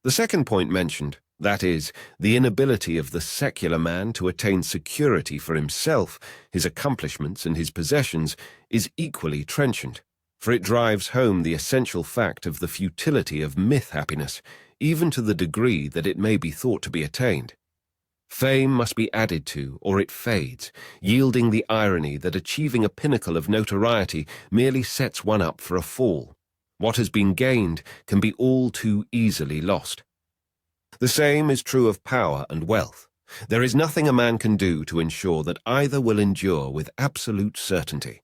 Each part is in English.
The second point mentioned, that is, the inability of the secular man to attain security for himself, his accomplishments and his possessions, is equally trenchant, for it drives home the essential fact of the futility of myth happiness, even to the degree that it may be thought to be attained. Fame must be added to, or it fades, yielding the irony that achieving a pinnacle of notoriety merely sets one up for a fall. What has been gained can be all too easily lost. The same is true of power and wealth. There is nothing a man can do to ensure that either will endure with absolute certainty.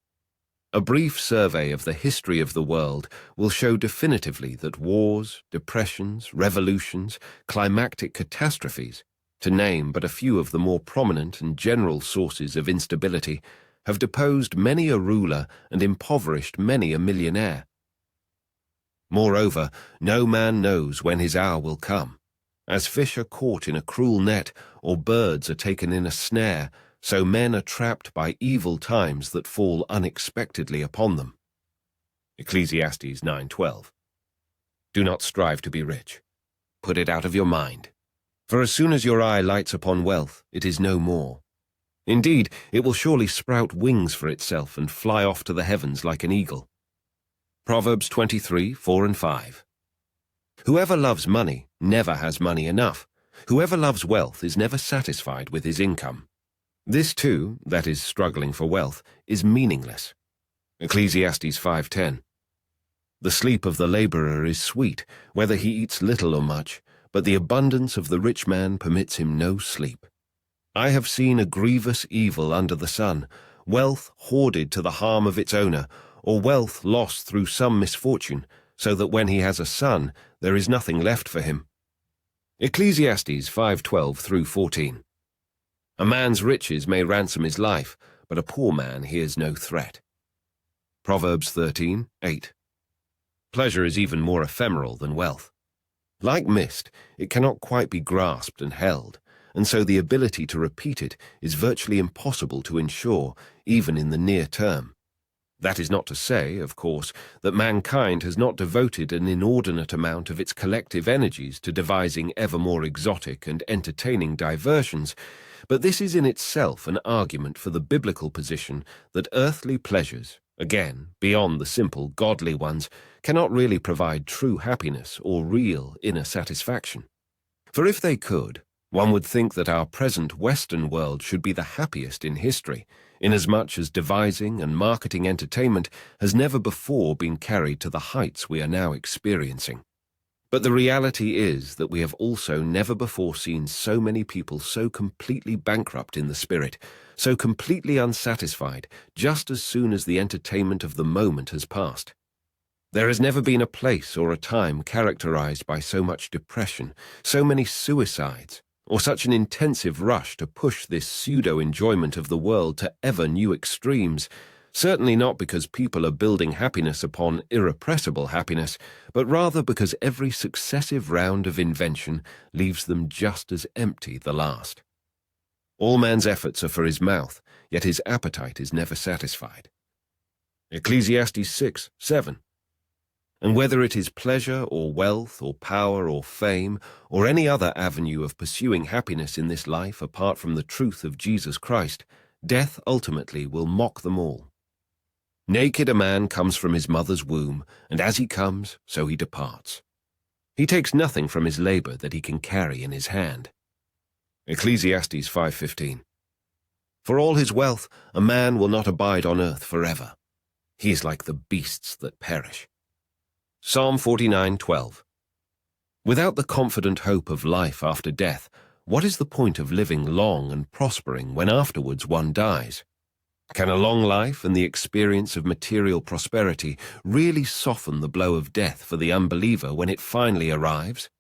A brief survey of the history of the world will show definitively that wars, depressions, revolutions, climactic catastrophes, to name but a few of the more prominent and general sources of instability, have deposed many a ruler and impoverished many a millionaire. Moreover, no man knows when his hour will come. As fish are caught in a cruel net, or birds are taken in a snare, so men are trapped by evil times that fall unexpectedly upon them. Ecclesiastes 9:12. Do not strive to be rich. Put it out of your mind. For as soon as your eye lights upon wealth, it is no more. Indeed, it will surely sprout wings for itself and fly off to the heavens like an eagle. Proverbs 23:4 and 5. Whoever loves money never has money enough. Whoever loves wealth is never satisfied with his income. This too, that is struggling for wealth, is meaningless. Ecclesiastes 5:10. The sleep of the laborer is sweet, whether he eats little or much, but the abundance of the rich man permits him no sleep. I have seen a grievous evil under the sun, wealth hoarded to the harm of its owner, or wealth lost through some misfortune, so that when he has a son, there is nothing left for him. Ecclesiastes 5:12 through 14. A man's riches may ransom his life, but a poor man hears no threat. Proverbs 13:8. Pleasure is even more ephemeral than wealth. Like mist, it cannot quite be grasped and held, and so the ability to repeat it is virtually impossible to ensure, even in the near term. That is not to say, of course, that mankind has not devoted an inordinate amount of its collective energies to devising ever more exotic and entertaining diversions, but this is in itself an argument for the biblical position that earthly pleasures, again, beyond the simple godly ones, cannot really provide true happiness or real inner satisfaction. For if they could, one would think that our present Western world should be the happiest in history, inasmuch as devising and marketing entertainment has never before been carried to the heights we are now experiencing. But the reality is that we have also never before seen so many people so completely bankrupt in the spirit, so completely unsatisfied, just as soon as the entertainment of the moment has passed. There has never been a place or a time characterized by so much depression, so many suicides, or such an intensive rush to push this pseudo-enjoyment of the world to ever new extremes, certainly not because people are building happiness upon irrepressible happiness, but rather because every successive round of invention leaves them just as empty the last. All man's efforts are for his mouth, yet his appetite is never satisfied. Ecclesiastes 6:7. And whether it is pleasure or wealth or power or fame or any other avenue of pursuing happiness in this life apart from the truth of Jesus Christ, death ultimately will mock them all. Naked a man comes from his mother's womb, and as he comes, so he departs. He takes nothing from his labor that he can carry in his hand. Ecclesiastes 5:15. For all his wealth, a man will not abide on earth forever. He is like the beasts that perish. Psalm 49:12. Without the confident hope of life after death, what is the point of living long and prospering when afterwards one dies? Can a long life and the experience of material prosperity really soften the blow of death for the unbeliever when it finally arrives?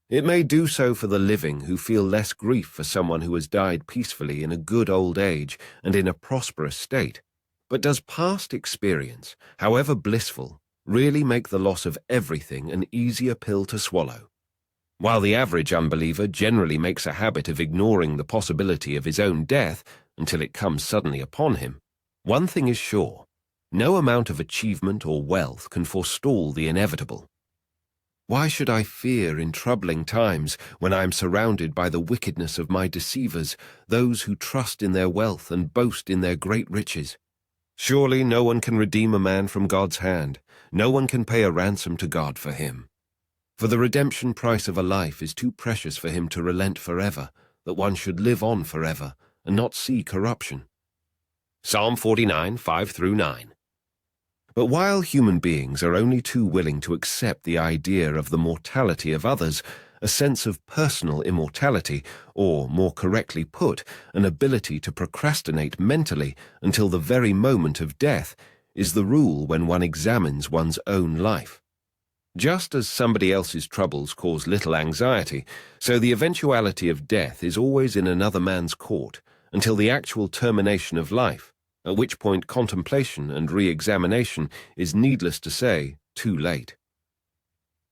It may do so for the living who feel less grief for someone who has died peacefully in a good old age and in a prosperous state. But does past experience, however blissful, really make the loss of everything an easier pill to swallow? While the average unbeliever generally makes a habit of ignoring the possibility of his own death until it comes suddenly upon him, one thing is sure: no amount of achievement or wealth can forestall the inevitable. Why should I fear in troubling times when I am surrounded by the wickedness of my deceivers, those who trust in their wealth and boast in their great riches? Surely no one can redeem a man from God's hand. No one can pay a ransom to God for him. For the redemption price of a life is too precious for him to relent forever, that one should live on forever and not see corruption. Psalm 49, 5-9. But while human beings are only too willing to accept the idea of the mortality of others, a sense of personal immortality, or, more correctly put, an ability to procrastinate mentally until the very moment of death, is the rule when one examines one's own life. Just as somebody else's troubles cause little anxiety, so the eventuality of death is always in another man's court, until the actual termination of life, at which point contemplation and re-examination is, needless to say, too late.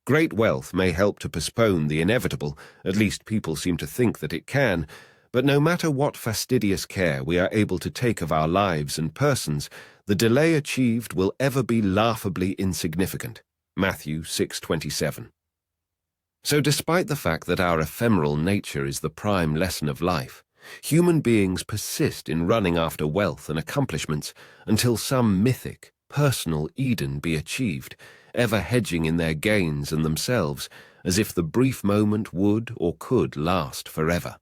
Great wealth may help to postpone the inevitable, at least people seem to think that it can, but no matter what fastidious care we are able to take of our lives and persons, the delay achieved will ever be laughably insignificant. Matthew 6:27. So despite the fact that our ephemeral nature is the prime lesson of life, human beings persist in running after wealth and accomplishments until some mythic, personal Eden be achieved, ever hedging in their gains and themselves, as if the brief moment would or could last forever.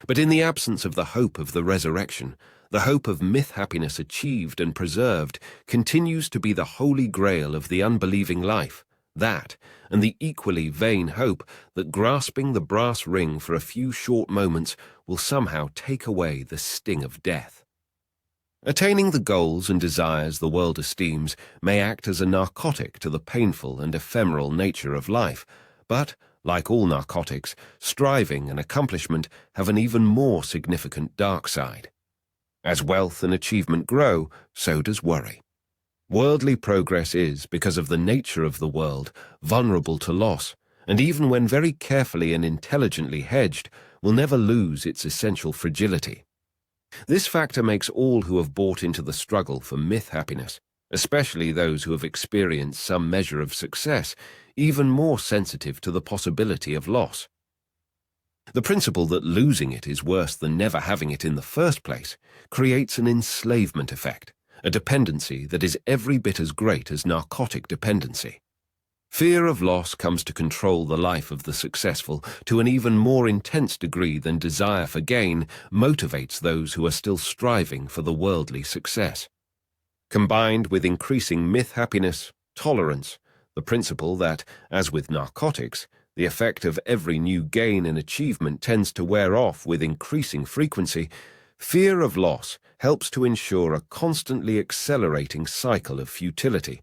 But in the absence of the hope of the resurrection, the hope of myth happiness achieved and preserved continues to be the holy grail of the unbelieving life, that, and the equally vain hope that grasping the brass ring for a few short moments will somehow take away the sting of death. Attaining the goals and desires the world esteems may act as a narcotic to the painful and ephemeral nature of life, but, like all narcotics, striving and accomplishment have an even more significant dark side. As wealth and achievement grow, so does worry. Worldly progress is, because of the nature of the world, vulnerable to loss, and even when very carefully and intelligently hedged, will never lose its essential fragility. This factor makes all who have bought into the struggle for myth happiness, especially those who have experienced some measure of success, even more sensitive to the possibility of loss. The principle that losing it is worse than never having it in the first place creates an enslavement effect, a dependency that is every bit as great as narcotic dependency. Fear of loss comes to control the life of the successful to an even more intense degree than desire for gain motivates those who are still striving for the worldly success. Combined with increasing myth happiness, tolerance, the principle that, as with narcotics, the effect of every new gain and achievement tends to wear off with increasing frequency, fear of loss helps to ensure a constantly accelerating cycle of futility.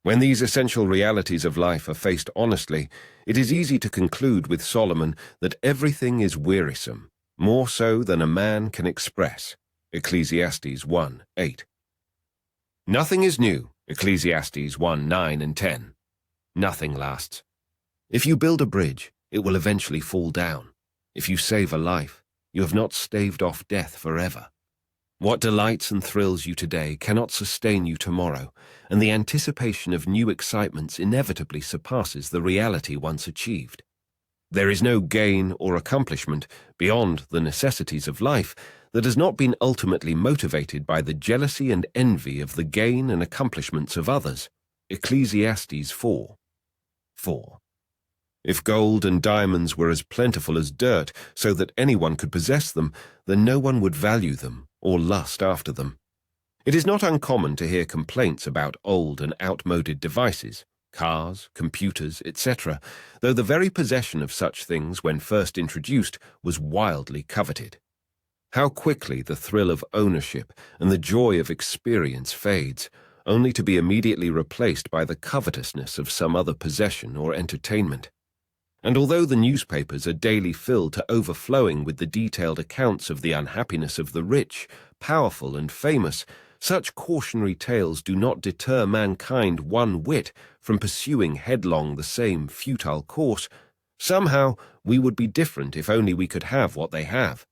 When these essential realities of life are faced honestly, it is easy to conclude with Solomon that everything is wearisome, more so than a man can express. Ecclesiastes 1:8. Nothing is new. Ecclesiastes 1:9 and 10. Nothing lasts. If you build a bridge, it will eventually fall down. If you save a life, you have not staved off death forever. What delights and thrills you today cannot sustain you tomorrow, and the anticipation of new excitements inevitably surpasses the reality once achieved. There is no gain or accomplishment beyond the necessities of life that has not been ultimately motivated by the jealousy and envy of the gain and accomplishments of others. Ecclesiastes 4:4. If gold and diamonds were as plentiful as dirt so that anyone could possess them, then no one would value them or lust after them. It is not uncommon to hear complaints about old and outmoded devices, cars, computers, etc., though the very possession of such things when first introduced was wildly coveted. How quickly the thrill of ownership and the joy of experience fades, only to be immediately replaced by the covetousness of some other possession or entertainment. And although the newspapers are daily filled to overflowing with the detailed accounts of the unhappiness of the rich, powerful, and famous, such cautionary tales do not deter mankind one whit from pursuing headlong the same futile course. Somehow, we would be different if only we could have what they have.